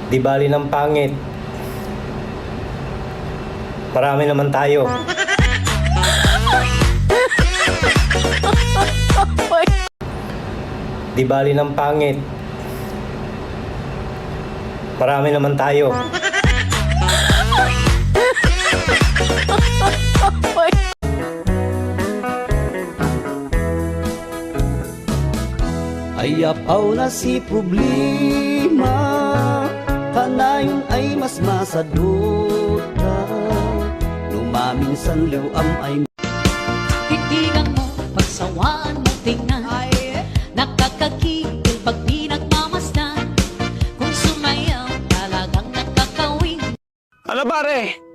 Di bali ng pangit. Marami naman tayo. Di bali ng pangit. Marami naman tayo. Ayapaw na si problema, kanayon ay mas masaduta. Lumaminsan liwam ay Titigan mo, pagsawaan mo tingnan, nakakakigil pag di nagmamasdan. Kung sumayaw, talagang nakakawin. Ano pare?